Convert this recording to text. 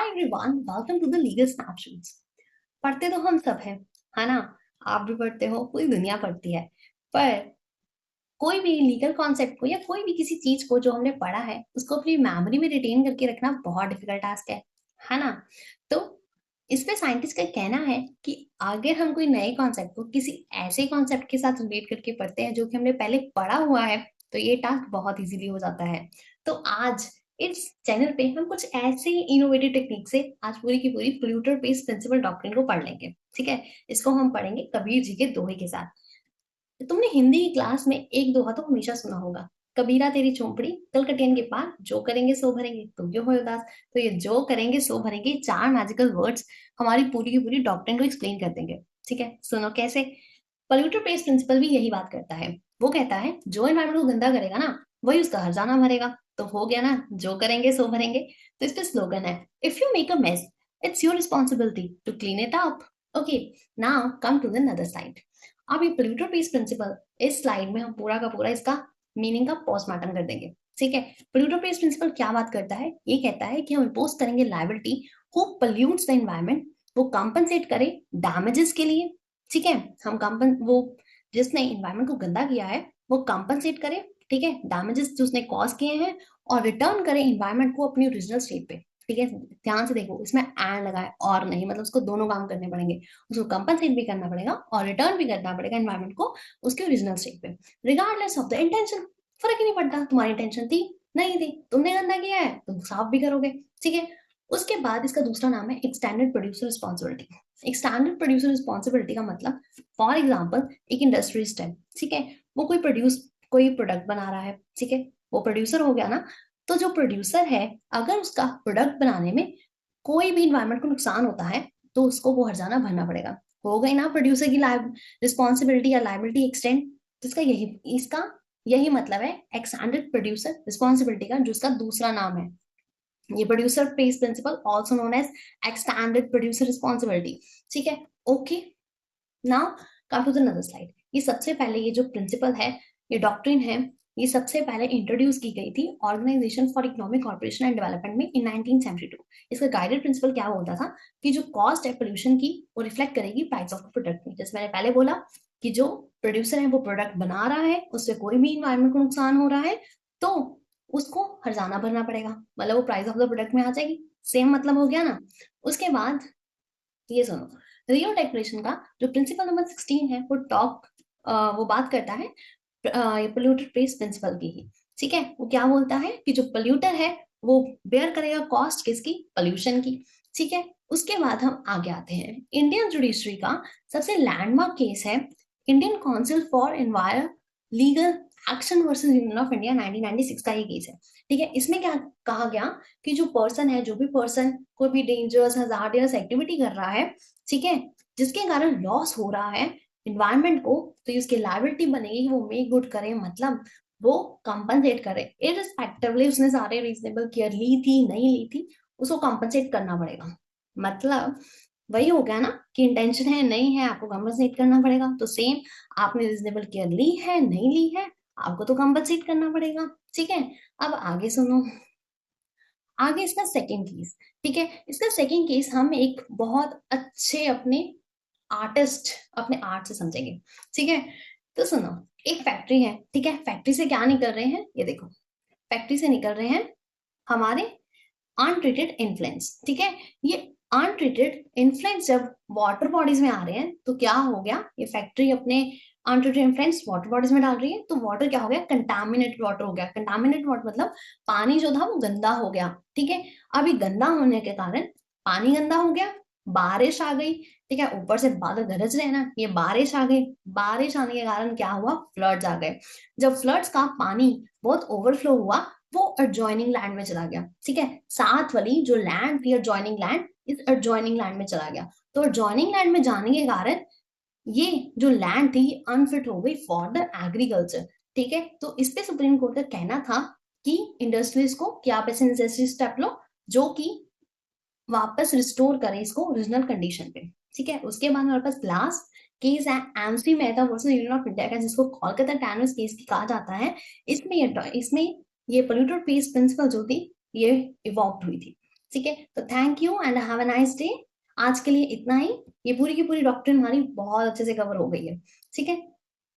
Everyone, welcome to the legal snapshots. पढ़ते तो हम सब हैं, है ना। आप भी पढ़ते हो, पूरी दुनिया पढ़ती है। पर कोई भी लीगल कॉन्सेप्ट को या कोई भी किसी चीज को जो हमने पढ़ा है उसको अपनी मेमोरी में रिटेन करके रखना बहुत डिफिकल्ट टास्क है ना। तो इस पे साइंटिस्ट का कहना है कि अगर हम कोई नए कॉन्सेप्ट को किसी ऐसे कॉन्सेप्ट के साथ रिलेट करके पढ़ते हैं जो कि हमने पहले पढ़ा हुआ है, तो ये टास्क बहुत इजीली हो जाता है। तो आज इस चैनल पे हम कुछ ऐसे इनोवेटिव टेक्निक से आज पूरी की पूरी पोल्यूटर बेस्ड प्रिंसिपल डॉक्ट्रिन को पढ़ लेंगे। ठीक है, इसको हम पढ़ेंगे कबीर जी के दोहे के साथ। तुमने हिंदी की क्लास में एक दोहा तो हमेशा सुना होगा, कबीरा तेरी चौपड़ी कल कटियन के पार, जो करेंगे सो भरेंगे तुम क्यों हो उदास। तो ये जो करेंगे सो भरेंगे चार मैजिकल वर्ड्स हमारी पूरी की पूरी डॉक्ट्रिन को एक्सप्लेन कर देंगे। ठीक है, सुनो कैसे। पोल्यूटर पेस्ट प्रिंसिपल भी यही बात करता है। वो कहता है जो एनवायरमेंट को गंदा करेगा ना, वही उसका हर्जाना भरेगा। तो हो गया ना, जो करेंगे सो भरेंगे। तो इस पे स्लोगन है, if you make a mess it's your responsibility to clean it up. Okay, now come to the other side. अब ये पोल्यूटर पेस्ट प्रिंसिपल, इस स्लाइड में हम पूरा का पूरा इसका मीनिंग का पोस्टमार्टम कर देंगे। ठीक है, पोल्यूटर पेस्ट प्रिंसिपल क्या बात करता है, ये कहता है कि हम इम्पोज करेंगे लायबिलिटी हु पोल्यूट्स द एनवायरमेंट, वो कंपनसेट करे डैमेजेस के लिए। ठीक है, हम कंपन वो जिसने इन्वायरमेंट को गंदा किया है वो कंपनसेट करे, ठीक है, डैमेजेस जो उसने कॉज किए हैं, और रिटर्न करे इन्वायरमेंट को अपनी ओरिजिनल स्टेट पे। ठीक है, ध्यान से देखो, इसमें एंड लगा है और नहीं, मतलब उसको दोनों काम करने पड़ेंगे। उसको कंपनसेट भी करना पड़ेगा और रिटर्न भी करना पड़ेगा एनवायरनमेंट को उसके ओरिजिनल स्टेट पे, रिगार्डलेस ऑफ द इंटेंशन। फर्क ही नहीं पड़ता तुम्हारी इंटेंशन थी नहीं थी, तुमने गंदा किया है तुम साफ भी करोगे। ठीक है, उसके बाद इसका दूसरा नाम है extended producer responsibility. Extended producer responsibility का मतलब, फॉर एग्जाम्पल एक इंडस्ट्रीज है, ठीक है, वो कोई प्रोडक्ट बना रहा है, ठीक है, वो प्रोड्यूसर हो गया ना। तो जो प्रोड्यूसर है, अगर उसका प्रोडक्ट बनाने में कोई भी इन्वायरमेंट को नुकसान होता है तो उसको वो हर्जाना भरना पड़ेगा। हो गई ना प्रोड्यूसर की रिस्पॉन्सिबिलिटी या लाइबिलिटी एक्सटेंड। जिसका यही इसका यही मतलब है एक्सटेंडेड प्रोड्यूसर रिस्पॉन्सिबिलिटी का, जो उसका दूसरा नाम है। ये producer pays principle also known as extended producer responsibility. ठीक है, okay, now come to the another slide. ये सबसे पहले ये जो प्रिंसिपल है, ये डॉक्ट्रिन है, ये सबसे पहले इंट्रोड्यूस की गई थी organisation for economic corporation and development में इन 1972। इसका गाइडेड प्रिंसिपल क्या बोलता था कि जो कॉस्ट है पोल्यूशन की वो रिफ्लेक्ट करेगी प्राइस ऑफ प्रोडक्ट में। जैसे मैंने पहले बोला कि जो प्रोड्यूसर है वो प्रोडक्ट बना रहा है, उससे कोई भी इन्वायरमेंट को नुकसान हो रहा है तो उसको हर्जाना भरना पड़ेगा, मतलब वो प्राइस ऑफ द प्रोडक्ट में आ जाएगी। सेम मतलब हो गया ना। उसके बाद ये सुनो, रियो डेक्लेरेशन का जो प्रिंसिपल नंबर 16 है वो बात करता है पोल्यूटर पेस प्रिंसिपल की ही। ठीक है, वो क्या बोलता है कि जो पोल्यूटर है वो बेयर करेगा कॉस्ट किसकी, पोल्यूशन की। ठीक है, उसके बाद हम आगे आते हैं। इंडियन जुडिशरी का सबसे लैंडमार्क केस है Indian council for एनवायर legal action versus union of India 1996 का ये केस है। ठीक है, इसमें क्या कहा गया कि जो पर्सन है, जो भी पर्सन कोई भी डेंजरस हजार्डियस एक्टिविटी कर रहा है, ठीक है, जिसके कारण लॉस हो रहा है इन्वायरमेंट को, तो उसकी लायबिलिटी बनेगी कि वो मेक गुड करे, मतलब वो कंपनसेट करे, इररिस्पेक्टिवली उसने सारे रीजनेबल केयर ली थी नहीं ली थी, उसको कंपनसेट करना पड़ेगा। मतलब वही हो गया ना कि इंटेंशन है नहीं है, आपको कंपनसेट करना पड़ेगा। तो सेम, आपने रीजनेबल केयर ली है नहीं ली है, आपको तो कंपनसेट करना पड़ेगा। ठीक है, अब आगे सुनो, आगे इसका सेकंड केस। ठीक है, इसका सेकंड केस हम एक बहुत अच्छे अपने आर्ट से समझेंगे। ठीक है, तो सुनो, एक फैक्ट्री है, ठीक है, फैक्ट्री से क्या निकल रहे हैं, ये देखो, फैक्ट्री से निकल रहे हैं हमारे अनट्रीटेड इन्फ्लुएंस। ठीक है, ये अनट्रीटेड इन्फ्लुएंस जब वाटर बॉडीज में आ रहे हैं तो क्या हो गया, ये फैक्ट्री अपने अनट्रीटेड इन्फ्लुएंस वाटर बॉडीज में डाल रही है, तो वाटर क्या हो गया, कंटामिनेटेड वाटर हो गया। कंटामिनेटेड वाटर मतलब पानी जो था वो गंदा हो गया। ठीक है, अभी गंदा होने के कारण पानी गंदा हो गया, बारिश आ गई, ठीक है, ऊपर से बादल गरज रहे हैं ना, ये बारिश आ गई, बारिश आने के कारण क्या हुआ, फ्लड्स आ गए। जब फ्लड्स का पानी बहुत ओवरफ्लो हुआ, वो एडजॉइनिंग लैंड में चला गया। ठीक है, साथ वाली जो लैंड थी एडजॉइनिंग लैंड, इस एडजॉइनिंग लैंड में चला गया। तो एडजॉइनिंग लैंड में जाने के कारण ये जो लैंड थी अनफिट हो गई फॉर द एग्रीकल्चर। ठीक है, तो इस पे सुप्रीम कोर्ट का कहना था कि इंडस्ट्रीज को क्या आप ऐसे नेसेसरी स्टेप लो जो कि वापस रिस्टोर करें इसको ओरिजिनल कंडीशन पे। ठीक है, उसके बाद हमारे पास लास्ट केस है MC Mehta versus union of India का, जिसको कोलकाता टैनर्स केस कहा जाता है। इसमें ये पोल्यूटर पीस प्रिंसिपल जो थी ये इवॉल्व हुई थी। ठीक है, तो thank you and have a nice day. आज के लिए इतना ही। ये पूरी की पूरी डॉक्ट्रिन हमारी बहुत अच्छे से कवर हो गई है। ठीक है।